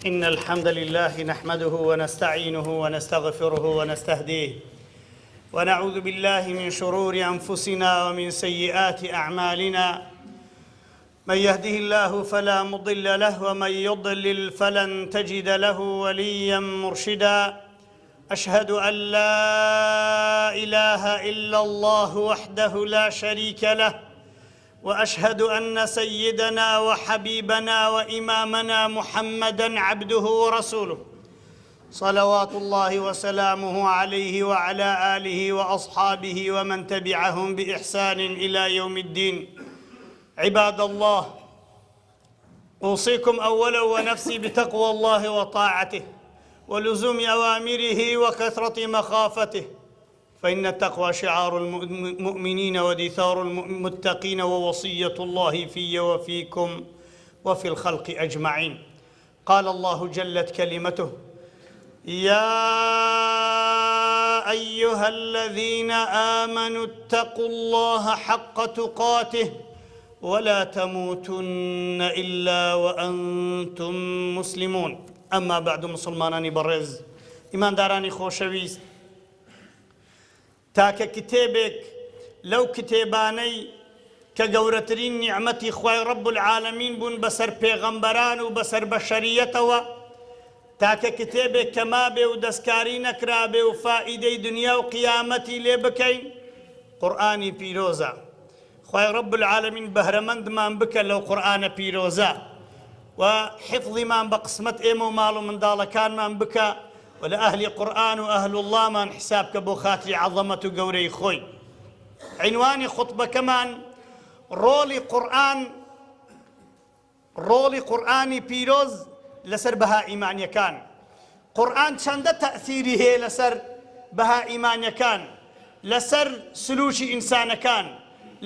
إن الحمد لله نحمده ونستعينه ونستغفره ونستهديه ونعوذ بالله من شرور أنفسنا ومن سيئات أعمالنا من يهده الله فلا مضل له ومن يضلل فلن تجد له وليا مرشدا أشهد أن لا إله إلا الله وحده لا شريك له وأشهد أن سيدنا وحبيبنا وإمامنا محمدًا عبده ورسوله صلوات الله وسلامه عليه وعلى آله وأصحابه ومن تبعهم بإحسان إلى يوم الدين. عباد الله، أوصيكم أولا ونفسي بتقوى الله وطاعته ولزوم أوامره وكثرة مخافته، فإن التقوى شعار المؤمنين ودثار المتقين ووصية الله في وفيكم وفي الخلق أجمعين. قال الله جلت كلمته: يا أيها الذين آمنوا اتقوا الله حق تقاته ولا تموتن إلا وأنتم مسلمون. أما بعد، مسلمانانی بەڕێز، ئیماندارانی خۆشەویست، تاکە کتێبێک لەو کتێبانەی کە گەورەترین نیعمەتی خوای ڕەب العالەمین بوون بەسەر پێغەمبەران و بەسەر بەشەریەتەوە، تاکە کتێبێک کە مابێ و دەستکاری نەکرابێ و فائیدەی دنیا و قیامەتی لێ بکەین، قورئانی پیرۆزە. خوای ڕەب العالەمین بەهرەمەندمان بکە لەو قورئانە پیرۆزە و حفظیمان بە قسمەت ئێمە و ماڵ و منداڵەکانمان بکە و لە ئەهلی قورئان و ئەهل اللهمان حساب کە بۆ خاتری عەظەمەت و گەورەی خۆی. عنوانی خوتبەکەمان ڕۆڵی قورئانی پیرۆز لەسەر بەها ئیمانیەکان. قورئان چەندە تەئثیری هەیە لەسەر بەها ئیمانیەکان، لەسەر سلوکی ئینسانەکان،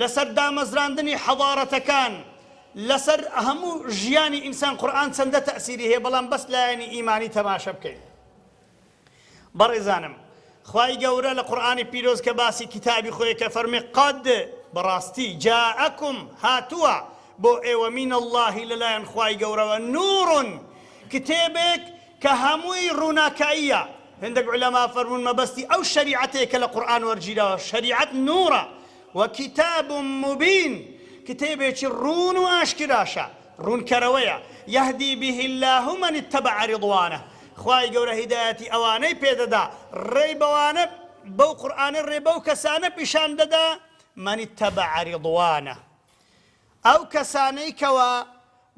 لەسەر دامەزراندنی حەضارەتەکان، لەسەر هەموو ژیانی ئینسان قورئان چەندە تەئثیری هەیە، بەڵام بەس لایەنی ئیمانی تەماشە بکەین. بەڕێزانم، خوای گەورە لە قورئانی پیرۆز کە باسی کتابی خۆی کە فەرمێ قەد بەڕاستی جاءەکم هاتووە بۆ ئێوە مین اللهی لەلایەن خوای گەورەوە نوڕن، کتێبێک کە هەمووی ڕووناکاییە. هەندێک عولەما فەرمون مەبەستی ئەو شەریعەتەیە کە لە قورئان وەرگیراوە شەریعەت نوڕە و کتاب مبین، کتێبێکی ڕوون و ئاشکراشە، ڕوونکەرەوەیە. یەهدی به الله من اتبع رضوانه، خوای گەورە هیدایەتی ئەوانەی پێدەدا، ڕێی بەوانە بەو قورئانە ڕێ بەو کەسانە پیشان دەدا من اتبع رضوانه، ئەو کەسانەی کەوە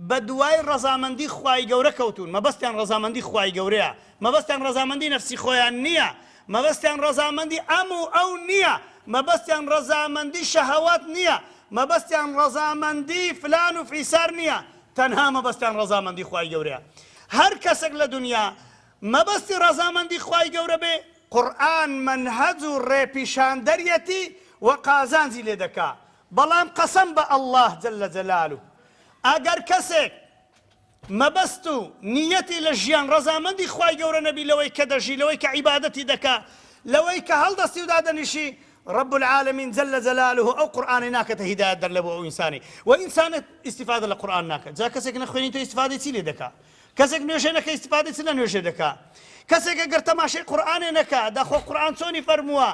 بە دوای ڕەزامەندی خوای گەورە کەوتون. مەبەستیان ڕەزامەندی خوای گەورەیە، مەبەستیان ڕەزامەندی نەفسی خۆیان نییە، مەبەستیان ڕەزامەندی ئەم و ئەو نییە، مەبەستیان ڕەزامەندی شەهەوات نییە، مەبەستیان ڕەزامەندی فلان و فیسار نییە، تەنها مەبەستیان ڕەزامەندی خوای گەورەیە. هەر کەسێک لە دنیا مەبەستی ڕەزامەندی خوای گەورە بێ، قورئان مەنهەج و ڕێپیشاندەریەتی و قازانجی لێ دەکا. بەڵام قەسەم بە ئەڵڵاه جەلە جەلالوه، ئەگەر کەسێک مەبەست و نیەتی لە ژیان ڕەزامەندی خوای گەورە نەبی، لەوەی کە دەژی، لەوەی کە عیبادەتی دەکا، لەوەی کە هەڵدەستی و دادەنیشی، رب العالمین جل جلاله ئەو قورئانەی ناکەتە هیدایەت دەر لە بۆ ئەو ئینسانی، و ئینسانت ئیستیفادە لە قورئان ناکات. جا کەسێک نەخوێنی تۆ ئیستیفادەی چی لێ دەکا؟ کەسێک نوێژێ نەکە ئیستیفادەی چ لە نوێژێ دەکا؟ کەسێک ئەگەر تەماشای قورئانێ نەکا، داخۆ قورئان چۆنی فەرمووە،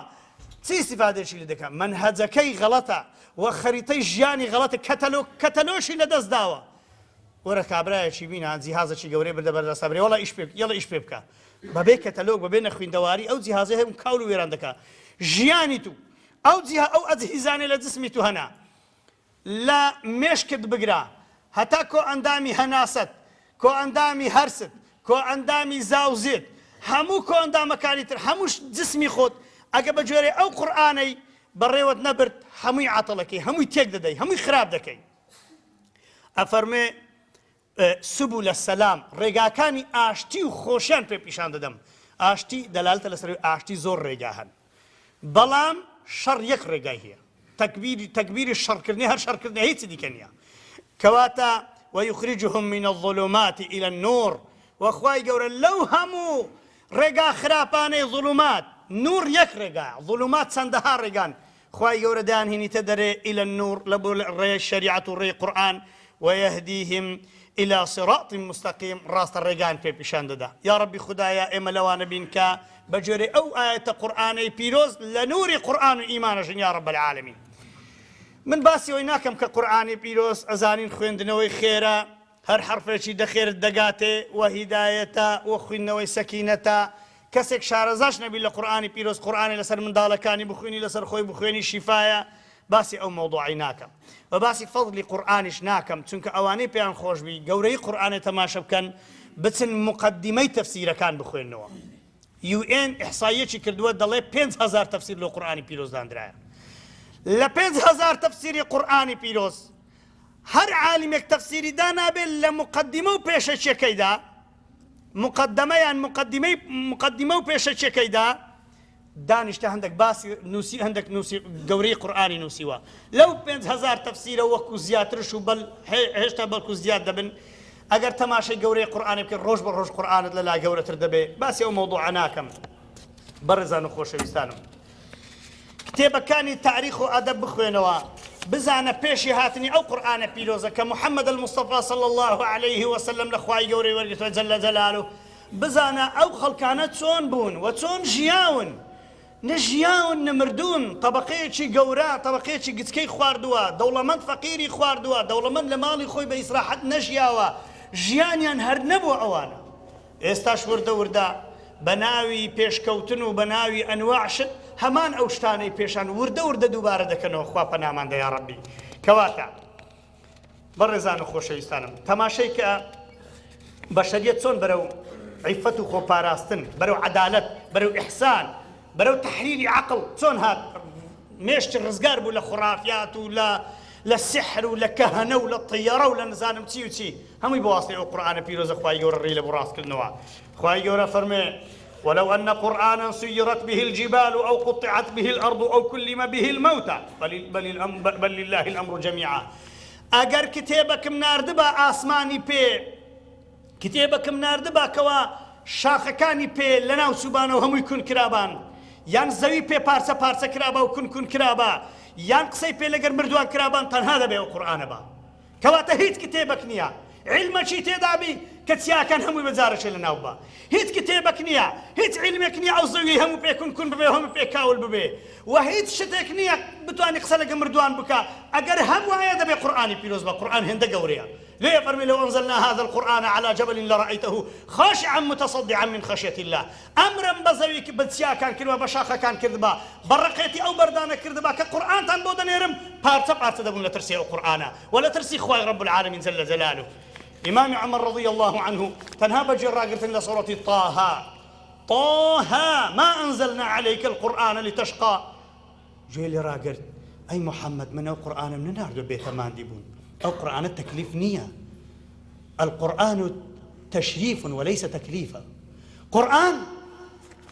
چی ئیستیفادەیەکی لێ دەکا؟ مەنهەجەکەی غەڵەتە و خەریتەی ژیانی غەڵەتە، کەتەلۆشی لەدەست داوە. وەرە کابرایەکی بینە جیهازێکی گەورەی بردە بەردەستە برێ، وەڵا ئیش پێ بکە، بەبێ کەتەلۆگ بەبێ نەخوێندەواری ئەو جیهازە هەم کاول و وێران دەکا. ژیانی تو ئەو ئەجهیزانێ لە جسمی تو هەنا، لە مێشکت بگرا، هەتا کۆ ئەندامی هەناست، کۆ ئەندامی هەرست، کۆ ئەندامی زاوزێت، هەموو کۆ ئەندامەکانی تر، هەموو جسمی خۆت ئەگە بە جۆرێ ئەو قورئانەی بەڕێوەت نەبرد، هەمووی عاتڵەکەی، هەمووی تێک دەدەی، هەمووی خراپ دەکەی. ئەفەرمێ سبل السلام، ڕێگاکانی ئاشتی و خۆشیان پێ پیشان دەدەم. ئاشتی دەلالتە لەسەر ئاشتی زۆر ڕێگا هەن، بەڵام شەڕ یەک ڕێگای هەیە، تەکبیری شەڕکردنی، هەر شەڕکردنی هیچی دیکە نییە. کەواتە ويخرجهم من الظلمات إلى النور، وخوای گەورە لەو هەموو ڕێگا خراپانەی ظلمات، نور یەک ڕێگا، ظلمات چەندەها ڕێگان. خوای گەورە دایانهێنیتە دەرێ إلى النور لە بۆ ڕێی شەریعەت و ڕێی قورئان، ويهديهم إلى صراط مستقيم راست الرجان في بيشان ددا يا ربي خدايا إما لوانا بينك بجري أو آية قرآن بيروز لنور قرآن إيمانش يا رب العالمين من باسي ويناكم كقرآن بيروز أزانين خويندنوي خيرا هر حرفێکی دەخێرت دەگاتێ و هیدایەتە و خوێندنەوەی سەکینەتە کەسێک شارەزاش نەبی لە قورئانی پیرۆز قورئانی لەسەر منداڵەکانی بخوێنی لەسەر خۆی بخوێنی شیفایە باسی ئەو مەوضوعی ناکەم و باسی فەضلی قورئانیش ناکەم چونکە ئەوانەی پێیان خۆشبی گەورەی قورئانێ تەماشە بکەن بچن مقدمەی تەفسیرەکان بخوێننەوە UN ئیحساییەکی کردووە دەڵێ 5,000 تەفسیر لە قورئانی پیرۆز دانرایە لە 5,000 تەفسیری قورئانی پیرۆز هەر عالمێک تەفسیری دانابێت لە مقدمە و پێشەچیەکەیدا مقدمە و پێشەچیەکەیدا دانیشتە هەندێک باسی نووسی هەندێک نووسی گەورەی قورئانی نووسیوە لەو 5,000 تەفسیرە وەکو زیاترش و هێشتا بەڵکو زیاد دەبن ئەگەر تەماشای گەورەی قورئانی بکەن ڕۆژ بە ڕۆژ قورئانت لەلا گەورەتر دەبێ باسی ئەو مەوضوعە ناکەم بەڕێزان و خۆشەویستانم کتێبەکانی تاریخ و ئەدەب بخوێنەوە بزانە پێشی هاتنی ئەو قورئانە پیرۆزە کە محەممەد المستەفا صلی الله عليه وسلم لە خوای گەورەی وەرگرتووە جەل جەلاله بزانە ئەو خەڵکانە چۆن بوون و چۆن ژیاون نەژیاون نەمردوون طەبەقەیەکی گەورە طەبەقەیەکی گچکەی خواردووە دەوڵەمەند فەقیری خواردووە دەوڵەمەند لە ماڵی خۆی بە ئیسراحەت نەژیاوە ژیانیان هەر نەبووە ئەوانە ئێستاش وردە وردە بە ناوی پێشکەوتن و بە ناوی ئەنواعشت هەمان ئەو شتانەی پێشان وردە وردە دووبارە دەکەنەوە خوا پەنامان دە یا ڕەبی کەواتە بەڕێزان و خۆشەویستانم تەماشەی کە بەشەریەت چۆن بەرەو عیفەت و خۆپاراستن بەرەو عەدالەت بەرەو ئیحسان بەرەو تەحریری عەقڵ چۆن هات مێشتی ڕزگار بوو لە خوڕافیات و لە سحر و لە کەهەنە و لە طیەرە و لە نزانم چی و چی هەمووی بەواسطەی ئەو قورئانە پیرۆزە خوای گەورە ڕێی لە بۆ ڕاستکردنەوە خوای گەورە فەرمێ ولو أن قرآنا سيرت به الجبال أو قطعت به الأرض أو كلم به الموتى بل لله الأمر جميعا أجر كتابك مناردبا آسماني بي كتابك مناردبا كوا شاخكاني بي لنا وسبانا وهم يكون كرابان يان زوي بي بارسا بارسا كرابا وكن كرابا يان قصي بي لقر مردوان كرابان تنهادا بي القرآن با كواتا هيت كتابك نيا علم شي تدابي كتيا كان هم بزارش لنا وبا هيت كتابك نيا هيت علمك نيا او زوي هم بيكون كن ببي هم بيكاول ببي وهيت شتك نيا بتواني قصلك مردوان بكا اگر هم وهذا بقرآن بيروز بقرآن هند قوريا ليه فرمي لو انزلنا هذا القرآن على جبل لرأيته خاشعا متصدعا من خشية الله امرا بزوي بتيا كان كلمه بشاخه كان كذبا برقيتي او بردانه كذبا كقرآن تن بودن يرم بارتا دبون لا ترسي القرآن ولا ترسي خوي رب العالمين جل جلاله إمام عمر رضي الله عنه تنها بجرا قلت لنا سورة طه ما أنزلنا عليك القرآن لتشقى جيلي راقرت أي محمد من القرآن من نار بيت مان ديبون القرآن التكليف نية القرآن تشريف وليس تكليفا قرآن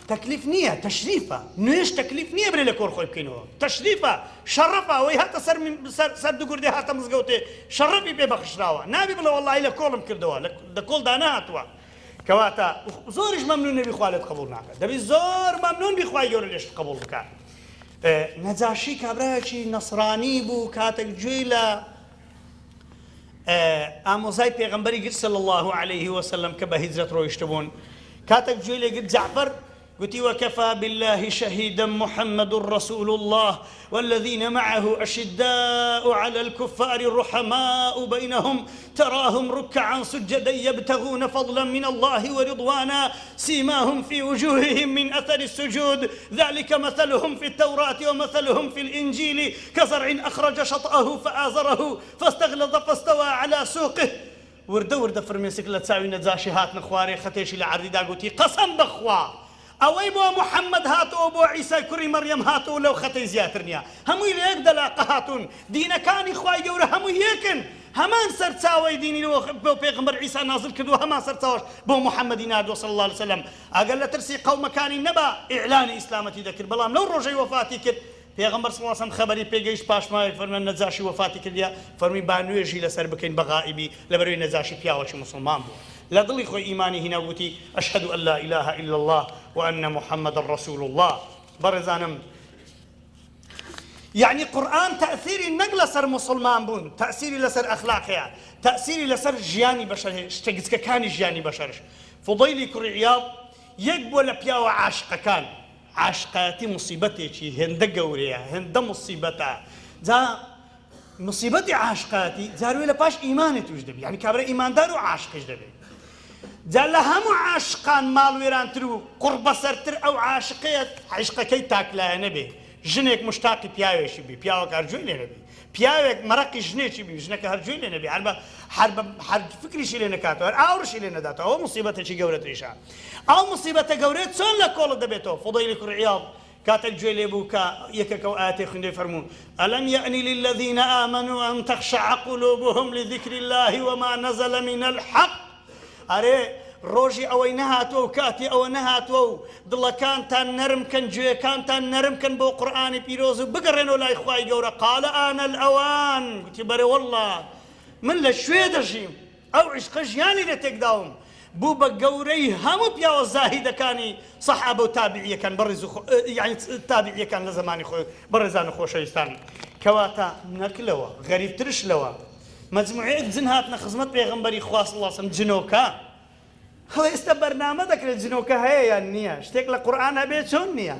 تكليف نية تشريفة نيش تكليف نية بري لكور خوي بكينو تشريفة شرفة وي هاتا سر من سر دقور دي هاتا مزقوتي شرفي بي بخشراوة نابي بلا والله إلا كولم كردوا لكول دانا هاتوا كواتا زورش ممنون بخوالد قبول ناكا دبي زور ممنون بخوالي يوري ليش قبول بكا نجاشي كابراكي نصراني بو كاتك جويلة آموزاي پیغمبری صلى الله عليه وسلم كبه هجرت رو يشتبون كاتك جويلة قد جعفر قلت وكفى بالله شهيدا محمد رسول الله والذين معه أشداء على الكفار الرحماء بينهم تراهم ركعا سجدا يبتغون فضلا من الله ورضوانا سيماهم في وجوههم من أثر السجود ذلك مثلهم في التوراة ومثلهم في الإنجيل كزرع أخرج شطأه فآزره فاستغلظ فاستوى على سوقه ورد فرميسك لا تساوي نجاشي هات نخواري ختيشي لعردي دا قلتي قسم بخوا أوي بو محمد هاتو بو عيسى كري مريم هاتو لو ختي زياترنيا همو يليك دلاقة هاتون دين كان إخوائي جورا همو يكن همان سرتاوي ديني لو بو بيغمبر عيسى نازل كدو همان سرتاوش بو محمد نادو صلى الله عليه وسلم أقل ترسي قوم كان نبا إعلان إسلامتي ذكر بلام لو رجي وفاتي كد پیغمبر صلی الله علیه و سلم خبری پیگیش پاشمای فرمان نجاشی وفاتی کردیا فرمی بانویجی لسر بکن بغائبی لبروی نجاشی پیاوش مسلمان بود لدلی خو ایمانی هنا بوتی اشهد ان لا اله الا الله وان محمد رسول الله برزانم يعني قورآن تأثيری نەک لەسەر مسلمان بوون، تأثیری لەسەر ئەخلاقیە، تأثیری لەسەر ژیانی بەشەر شتەگچکەکانی ژیانی بەشەرش. فوضەیلی کوڕی عیاض یەک بووە لە پیاوە عاشقەکان. عاشقەتی موسیبەتێکی هێندە گەورەیە، هێندە موسیبەتە. جا موسیبەتی عاشقەتی جاروێ لە پاش ئیمانی توش دەبێت، یعنی کابرا ئیماندار و عاشقش دەبێت. جا لە هەموو عاشقان ماڵوێرانتر و قوڕ بەسەرتر ئەو عاشقەیە عیشقەکەی تاکلایە نەبێ. ژنێک مشتاقی پیاوێکی بی، پیاوەک هەرجوێی لێ نەبێ، پیاوێک مەرەقی ژنێکی بی، ژنەکە هەرجوێی لێ نەبێ، هەر فکریشی لێ نەکاتەوە، هەر ئاوڕشی لێ نەداتەوە. ئەو موسیبەتێکی گەورەتریشە. ئەو موسیبەتە گەورەیە چۆن لە کۆڵت دەبێتەوە؟ فوضەیلی کوڕی عیاض كاتك جويلي بوكا يكك آتي خندي فرمون ألم يأني للذين آمنوا أن تخشع قلوبهم لذكر الله وما نزل من الحق. أري روجي أو نهاتو كاتي أو نهاتو دل كانتان نرم كان جوي كانتان نرم كان بو قرآن بيروزو بقرنو لا إخوائي جورا قال آن الأوان قلت بري والله من لشوي دجيم أو عشق جياني لتقداوم بوو بە گەورەی هەموو پیاوە زاهیدەکانی سەحابە و تابعیەکان یعنی تابعیەکان لە زمانی خۆی بەڕێزان و خۆشەویستان کەواتە نەکلەوە غەریبترش لەوە مەجموعەیەک جن هاتنە خزمەت پێغەمبەری خوا صلی الله علیه و سلم جنۆکە. هەڵە ئێستا بەرنامە دەکرێت جنۆکە هەیە یان نییە؟ شتێک لە قورئان هەبێ چۆن نییە؟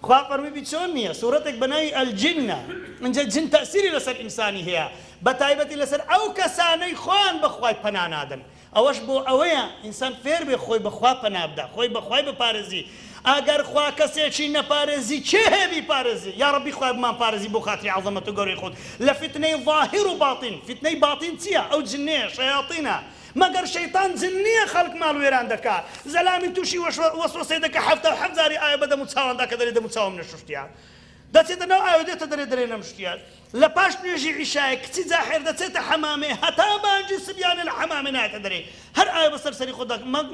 خوا فەرمووی چۆن نییە؟ سوورەتێک بەناوی ئەلجینە ئەنجا جن تەئسیری لەسەر ئینسانی هەیە بەتایبەتی لەسەر ئەو کەسانەی خۆیان بەخوای پەنا نادەن. ئەوەش بۆ ئەوەیە ئینسان فێر بێ خۆی بەخوا پەنا بدات، خۆی بەخوای بپارێزی. ئەگەر خوا کەسێکی نەپارێزی چێ هەیە بیپارێزی؟ یا ڕەبی خوای بمان پارێزی بۆ خاتری عەزەمەت و گەورەی خۆت لە فیتنەی ظاهیر و باتین. فیتنەی باتین چییە؟ ئەو جنەیە شەیاطینە. مەگەر شەیطان جن نییە خەڵک ماڵوێران دەکات، زەلامی تووشی وەسوەسەی دەکە حەفتە و حەفت جاری ئایا بە دەم و چاواندا کە دەرێ دەم و چاوم نەشوشتیان دەچێتە ناو ئاوێ دێتە دەرێ نەمشتیان. لە پاش نوێژی عیشایە کچی جاحێر دەچێتە حەمامێ هەتا بانگی سبیانە لە حەمامێ نایەتە دەرێ هەر ئایا بەسەر سەری خۆت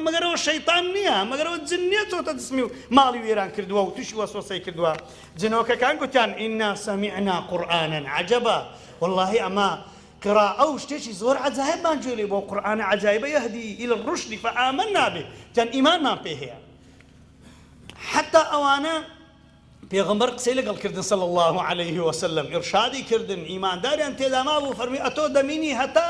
مەگەرەوە شەیطان نییە، مەگەرەوە جن نییە چۆتە جسمی و ماڵی وێران کردووە و تووشی وەسوەسەی کردووە. جنۆکەکان گوتیان ئینا سەمیعنا قورئانا عەجەبا واللهی ئەمە قراءة أو شتيشي زور عجائب ما نجولي بو قرآن عجائب يهدي إلى الرشد فآمنا به كان إيمان ما به حتى أوانا پیغمبر قسەی لەگەڵ کردن صلى الله عليه وسلم إرشادی کردن إيمان داري أنت إذا ما بو فرمي أتو دميني هتا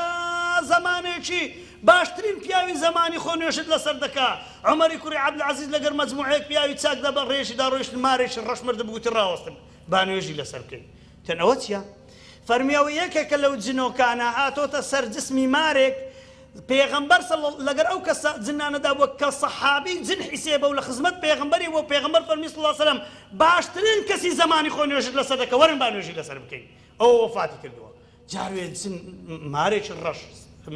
زمانێکی باشترین پیاوی زمانی خۆ نوێشت لەسەر دەکا عومەری کوڕی عەبدولعەزیز لەگەر مەجموعەیەک پیاوی چاک دەبە ڕێژیدا ڕۆیشتن مارێکی ڕەش مردە بگوتی ڕاوەستن با نوێژی لەسەر بکەین. تەن ئەوە چییە؟ فەرمیەوە یەکێکە لەو جنۆکانە هاتۆتە سەر جسمی مارێک پێغەمبەر لەگەر ئەو کە جنانەدا بووە کە سەحابی جن حیسێبە و لە خزمەت پێغەمبەری بۆ پێغەمبەر فەرمی صلی الله علیه وسلم باشترین کەسی زمانی خۆ نوێژت لەسەر دەکە وەرن با نوێژی لەسەر بکەین. ئەوە وەفاتی کردووە. جاروێ جن مارێکی ڕەش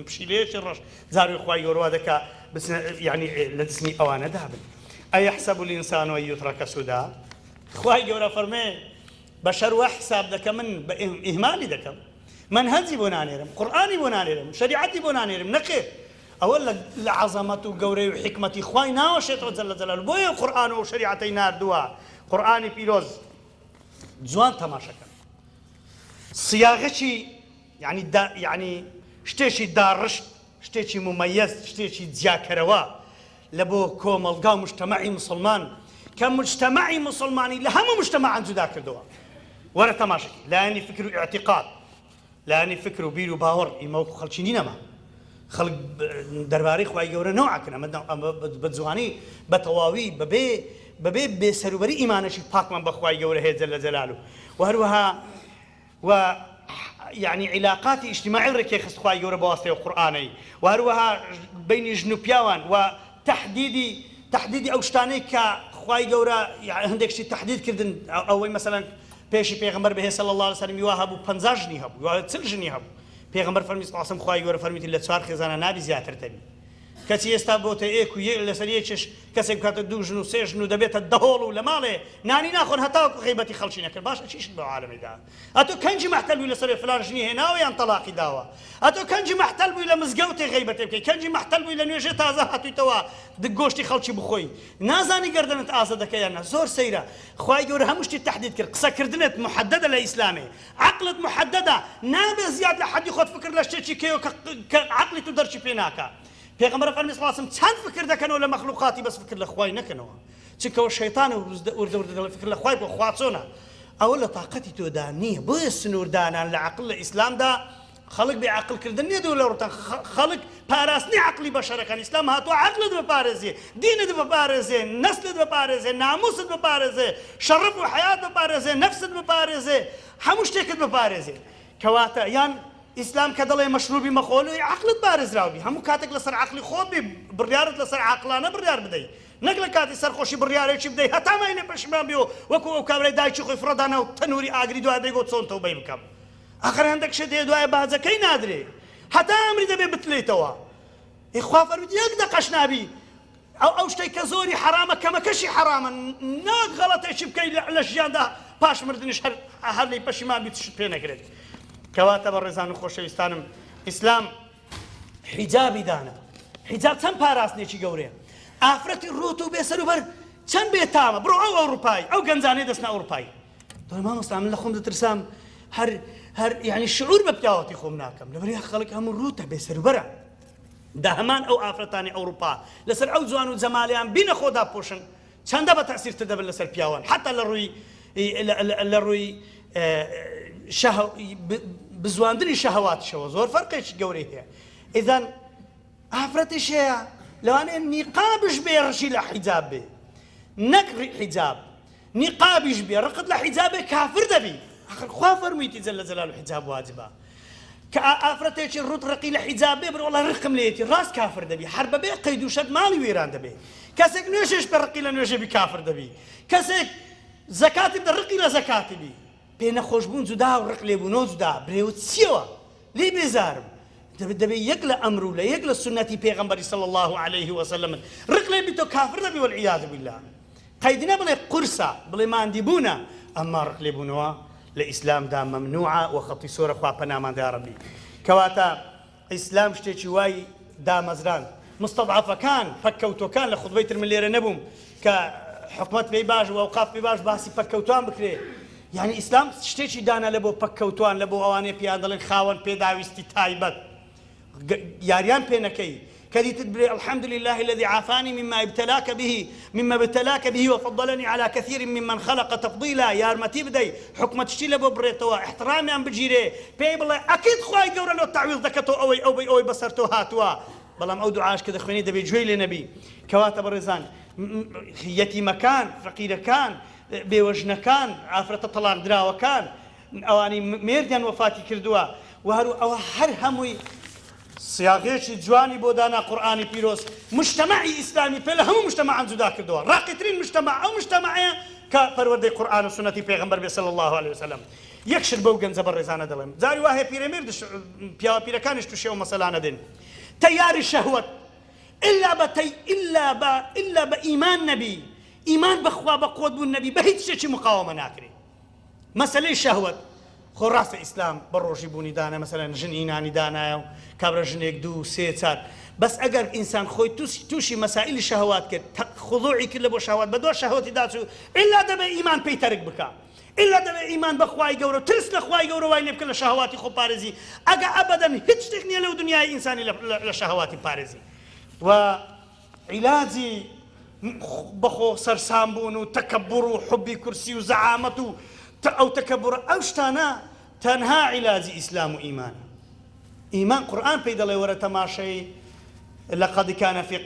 پشیلەیەکی ڕەش جاروێ خوای گەورە دەکا یعنی لە جسمی ئەوانە دابن. ئەیەحسەب الئینسان ئەن یوترەکە سودا؟ خوای گەورە فەرمێ بەشەر وە حساب دەکە من بە ئیهمالی دەکەم، منهەجی بۆ نانێرم، قورئانی بۆ نانێرم، شەریعەتی بۆ نانێرم. نەخێر ئەوە لە عەزەمەت و گەورەی و حیکمەتی خوای ناوەشێتەوە جەلە جەلالوه. بۆیە قورئان و شەریعەتەی ناردووە. قورئانی پیرۆز جوان تەماشەکە سیاغەکی یعنی شتێکی داڕشت، شتێکی ممەیەز، شتێکی جیاکەرەوە لە بۆ کۆمەڵگا و مجتەمەعی مسلمان کە مجتەمەعی مسلمانی لە هەموو مجتەمەعان جودا کردەوە. وەرە تەماشەکە لایەنی فکر و ئیعتیقاد، لایەنی فکر و بیر و باوەڕ ئێمە وەکو خەڵکی نینەما. خەڵک دەربارەی خوای گەورە نەوعەکەن ئەمە بە جوانی بە تەواوی بەبێ بێسەروبەری ئیمانەشی پاکمان بە خوای گەورە هەیە جەلە جەلالوه. وهەروەها و يعني علاقاتی اجتماعی ڕێکی خست خوای گەورە بەواسطەی قورئانەی وهەروەها بینی ژن و پیاوان و تحديدي ئەو شتانەی کە خوای گەورە هەندێکشی تحدید کردن. ئەوەی مەسەلەن پێشی پێغەمبەر بەهێ صلی الله علیه وسلم وا هەبوو 50 ژنی هەبوو یا 40 ژنی هەبوو. پێغەمبەر فەرمی صلی الله علیه وسلم خوای گەورە فەرمیتی لە 4 خێزانە نابی زیاتر تەبی. کەچی ئێستا بۆتە ئێک و لەسەر یەکێش کەسێک بکاتە 2 ژن و 3 ژن و دەبێتە دەهۆڵ و لە ماڵێ نانی ناخۆن هەتاوەکو غیبەتی خەڵکی نەکرد. باشە چیشت بەو عالەمەیدا؟ ئەتۆ کەنجی مەحتەل بووی لەسەر فلان ژنی هێناوە یان تەلاقی داوە؟ ئەتۆ کەنجی مەحتەل بووی لە مزگەوتێ غیبەتێ بکەی؟ کەنجی مەحتەل بووی لە نوێژێ تازە هاتوویتەوە گۆشتی خەڵکی بخۆی؟ نازانی گەردەنت ئازە دەکەی یان نە؟ زۆر سەیرە. خوای گەورە هەموو شتی تەحدید کرد. قسەکردنت محەددە لە ئیسلامێ، عەقلت محەددە، نابێ زیاد لە حەدی خۆت فکر لە شتێکی کەیەوە کە عەقلی تو دەرچی پێ ناکا. پێغەمبەر فەرمی صلی الله علیه وسلم چەند فکر دەکەنەوە لە مەخلوقاتی بەس فکر لە خوای نەکەنەوە. چونکە شەیطان وردە فکر لە خوای بۆ خوا چۆنە؟ ئەوە لە تااقەتی تۆدا نییە. بۆیە سنووردانان لە عەقڵ لە ئیسلامدا خەڵک بێعەقڵکردن نییە دوو لە ڕوتان خەڵک پاراستنی عەقڵی بەشەرەکان. ئیسلام هاتووە عەقڵت بپارێزێ، دینت بپارێزێ، نەسلت بپارێزێ، ناموست بپارێزێ، شەڕف و حەیات بپارێزێ، نەفست بپارێزێ، هەموو شتێکت بپارێزێ. کەواتە یان ئیسلام کە دەڵێ مەشروبی مەخۆڵی عەقلت پارێزراوبی، هەموو کاتێک لەسەر عەقڵی خۆت بێ بڕیارت لەسەر عەقڵانە بڕیار بدەیت، نەک لە کاتی سەرخۆشی بڕیارێکی بدەیت هەتا مای لێ پەشیمان بێ و وەکو ئەو کابرای دایکی خۆی فڕەدانە و تەنووری ئاگری دوای دەیگۆ چۆن تەوبەی بکەم. ئاخر هەندێک شت هەیە دوایە باجەکەی نادرێ، هەتا ئەمری دەبێ بتلێتەوە. خوا فەرمووی یەک دەقەش نابی. ئەو شتێک کە زۆری حرامە کەمەکەشی حرامە، ناک غەڵەتێکی بکەی لە ژیاندا پاش مردنیش هەر لێی پەشیمان بیت شت پێ نەکرێت. کەواتە بەڕێزان و خۆشەویستانم، ئیسلام حیجابی دانا. حیجاب چەند پاراستنێکی گەورەیە. ئافرەتی ڕۆت و بێسەر و بەر چەند بێتامە، بڕۆ ئەو ئەوروپایی، ئەو گەنجانەی دەستنە ئەوروپایی. دەڵێ مامۆستا من لە خۆم دەترسام هەر یعنی شعور بە پیاوەتی خۆم ناکەم، لەبەر خەڵک هەموو ڕوتە بێسەر و بەرە. دا هەمان ئەو ئافرەتانی ئەوروپا لەسەر ئەو جوان و جەمالیان بینە خۆدا پۆشن چەندە بە تەسیرتر دەبن لەسەر پیاوان، حتا لە ڕووی بزواندنی شەهەواتشەوە زۆر فەرقێکی گەورەی هەیە. ئیدەن ئافرەتیش هەیە لەوانەیە نیقابش بێ ڕشی لە حیجاب بێ، نەک حیجاب نیقابیش بێ ڕقت لە حیجاب بێ کافر دەبی. آخر خوا فەرموویەتی جەل جەلالو حیجاب واجبە. کە ئافرەتێکی ڕوت ڕقی لە حیجاب بێ بڕۆ وەڵا ڕقم لێتی ڕاست کافر دەبی، هەر بەبێ قەید و شەرت ماڵی وێران دەبێ. کەسێک نوێژێش بە ڕقی لە نوێژەبی کافر دەبی، کەسێک زەکاتی بدە ڕقی لە زەکاتی بی. پێ نەخۆشبوون جودا و ڕق لێبوونەوە جودا برێوت چیەوە لێ بێزارم. دەبێت یەک لە ئەمر و لە یەک لە سنەتی پێغەمبەری صلی الله عليه وسلم ڕق لێ بیتەوە کافر دەبی والعیاذ بالله. قەیدنە بڵێ قورسە بڵێ ماندیبوونە، ئەمما ڕق لێبوونەوە لە ئیسلامدا مەمنوعە و خەڵکی سۆرە خوا پەنامان یا ڕەبی. کەواتە ئیسلام شتێکی وای دامەزران. مستەضعەفەکان پەککەوتۆکان لە خوتبەی تر من لێرە نەبووم کە حکومەت پێی باش و ئەوقاف پێی باش باسی پەککەوتوان بکرێ. یعنی ئیسلام شتێکی دانا لە بۆ پەککەوتوان، لە بۆ ئەوانەیە پیان دەڵێن خاوەن پێداویستی تایبەت یاریان پێ نەکەی کە دیتت برێ الحمد لله الذي عافاني مما ابتلاك به وفضلني على كثير ممن خلق تفضيلا. یارمەتی بدەی حکومەتشتی لە بۆ بڕێتەوە، احترامیان بگیرێ، پێی بڵێ ئەکید خوای گەورە لەو تعویض دەکەتەوە ئەوەی بەسەر تۆ هاتووە. بەڵام ئەو دوعاش کە دەخوێنی دەبێت گوێی لێ نەبی. کەواتە بەڕێزان یەتیمەکان، فەقیرەکان، بێوەژنەکان، ئافرەتە تەلاق دراوەکان، ئەوانی مێردیان وەفاتی کردووە و ئەوە هەر هەمووی سیاغێکی جوانی بۆ دانا قورئانی پیرۆز. مجتەمەعی ئیسلامی پێ لە هەموو مجتەمەعان جودا کردووە. ڕاقیترین مجتەمەع ئەو مجتەمەعەیە کە پەروەردەی قورئان و سنەتی پێغەمبەر بێ صلی الله عليه وسلم. یەک شت بەو گەنجە بەڕێزانە دەڵێم، جاری وا هەیە پیرەمێرد پیاوە پیرەکانیش تووشی ئەو مەسەلانە دێن. تەیاری شەهوەت ئللا بە ئیمان نەبی، ئیمان بەخوا بە قوت بوون نەبی، بە هیچ شتێکی مقاومە ناکرێ. مەسەلەی شەهوەت خۆ ڕاستە ئیسلام بە ڕۆژی بوونی دانە، مەسەلەن ژن ئینانی دانایە و کابرا ژنێک دوو سێ چار. بەس ئەگەر ئینسان خۆی تووشی مەسائلی شەهوات کرد، خضوعی کرد لە بۆ شەهوات، بە دۆ شەهوەتی داچوو، ئللا دەبێ ئیمان پێی تەرک بکە، ئللا دەبێ ئیمان بە خوای گەورە ترس لە خوای گەورە وای لێ بکە لە شەهواتی خۆ پارێزی. ئەگە ئەبەدەن هیچ شتێک نییە لەو دنیای ئینسانی لە شەهواتی پارێزی. و عیلاجی بەخۆ سەرسامبوون و تەکەبوڕ و حوبی کورسی و زەعامەت و ئەو تەکەبوڕ ئەو شتانە تەنها عیلاجی ئیسلام و ئیمانە. ئیمان قورئان پێی دەڵێ وەرە تەماشەی لقد كان في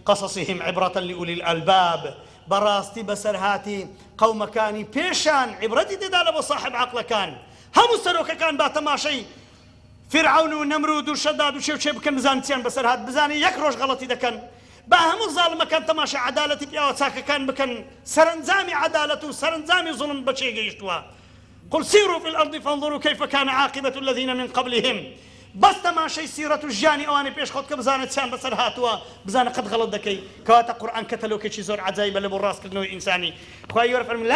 قصصهم عبرة لأولي الألباب. بەڕاستی بەسەرهاتی قەومەکانی پێشان عیبرەتی تێدا لە بۆ صاحب عەقڵەکان. هەموو سەرۆکەکان با تەماشەی فرعون و نەمرود و شەداد و شێوچێ بکەن بزانن چیان بەسەرهات، بزانن یەک ڕۆژ غەڵەتی دەکەن. با هەموو زاڵمەکان تەماشای عەدالەتی پیاوە چاکەکان بکەن، سەرنجامی عەدالەت و سەرنجامی زوڵم بەچێ گەیشتووە. قل سيروا في الأرض فانظروا كيف كان عاقبة الذين من قبلهم. بەس تەماشەی سیرەت و ژیانی ئەوانەی پێش خۆت کە بزانێت چیان بەسەر هاتووە، بزانە قەت غەڵەت دەکەی. کەواتە قورئان کەتەلۆکێکی زۆر عەجایبە لە بۆ ڕاستکردنەوەی ئینسانی. خوای گەورە فەرمووی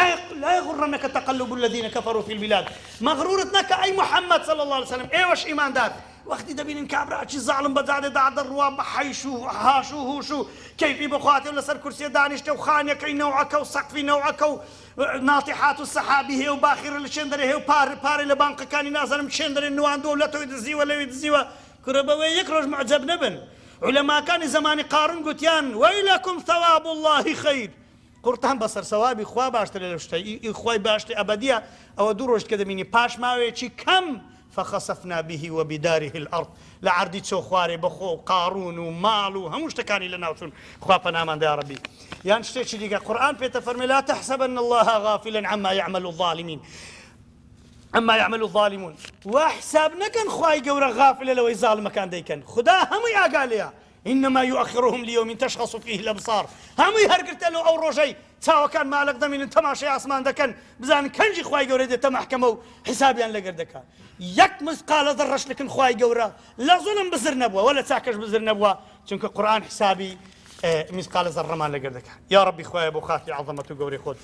لا يغرنك تقلب الذين كفروا في البلاد. مەغرورت نەکە ئەی محەممەد صلی الله عليه وسلم، ئێوەش ئیماندار. وەختی دەبینین کابراکی زاڵم بەجادێ دادەڕوا بە حەیش و هاش و هوش و کەیفی بخواتێ و لەسەر کورسیە دانیشتە و خانیەکەی نەوعەکە و سەقفی نەوعەکە و ناتیحات و سەحابی هەیە و باخیرە لە چێندەرێ هەیە و پارەی لە بانقەکانی نازانم چێندەرێ نواندووە و لە تۆی دزیوە لەوێ دزیوە. کورە بەوەی یەک ڕۆژ معجەب نەبن. عولەماکانی زەمانی قارون گوتیان وەیلەکم ثەواب الله خەیر. قورتان بەسەر سەوابی خوا باشتر لە شتەی خوای باشتر ئەبەدیە ئەوە دوو ڕۆژ کە دەبینی پاش ماوەیەکی کەم فخسفنا به وبداره الأرض لعردي تسو خواري بخو قارون ومال وهموش تكاني لنا وشون خوا بنامان يا ربي يعني شتي ديقا قرآن بيتفرمي لا تحسبن الله غافلا عما يعمل الظالمين أما يعمل الظالمون وحسابنا كان خواي قورا غافل لو يزال مكان ديكن خدا هم يا قاليا إنما يؤخرهم ليوم تشخص فيه الأبصار هم يهرقلت له أو روجي تاو كان مالك ضمين تماشي عصمان دكن بزان كنجي خواي قورا دي تمحكمو حسابيان لقردكا يك مثقال ذرش لكن خواي قورا لا ظلم بزر نبوة ولا تاكش بزر نبوة چونك قرآن حسابي مثقال ذرة ما لقردكا يا ربي خواي أبو خاتي عظمته قوري خود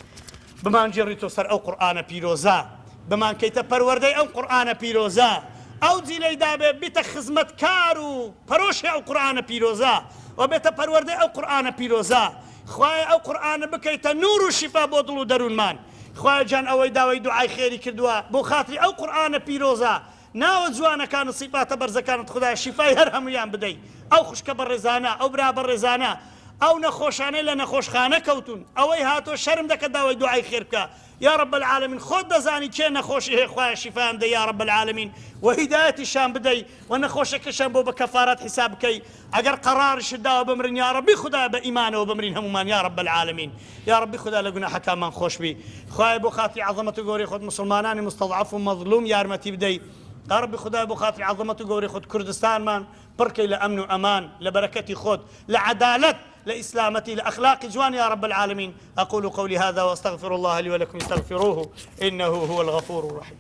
بمان جريتو سر أو قرآن بيروزا بمان كيتا پروردي أو قرآن بيروزا أو زيلي دابه بيتا خزمت كارو پروشي أو قرآن بيروزا وبيتا پروردي أو قرآن بيروزا خواي أو قرآن بكيتا نور الشفاء بوضلو درون مان خواي جان أوي داوي دعاي خيري كردوا بو خاطري أو قرآن بيروزا ناو جوانا كان صفات برزا كانت خداي شفاي هرهميان بدي أو خشك برزانا أو برا برزانا أو نخوشاني لنخوش خانة كوتون أوي هاتو شرم دك داوي دعاي خيرك يا رب العالمين خود دزاني چه نخوشي هي خوايا شفاهم دي يا رب العالمين وهداية الشام بدي ونخوشك الشام بو بكفارات حسابكي اگر قرار شدا وبمرين يا ربي خدا بإيمانه وبمرين همومان يا رب العالمين يا ربي خدا لقنا حكامان خوش بي خوايا بو خاطري عظمته قوري خود مسلماناني مستضعف ومظلوم يا رمتي بدي يا ربي خدا بو خاطري عظمته قوري خود كردستان مان بركي لأمن وأمان لبركتي خود لعدالة لإسلامتي لأخلاق جوان يا رب العالمين أقول قولي هذا وأستغفر الله لي ولكم استغفروه إنه هو الغفور الرحيم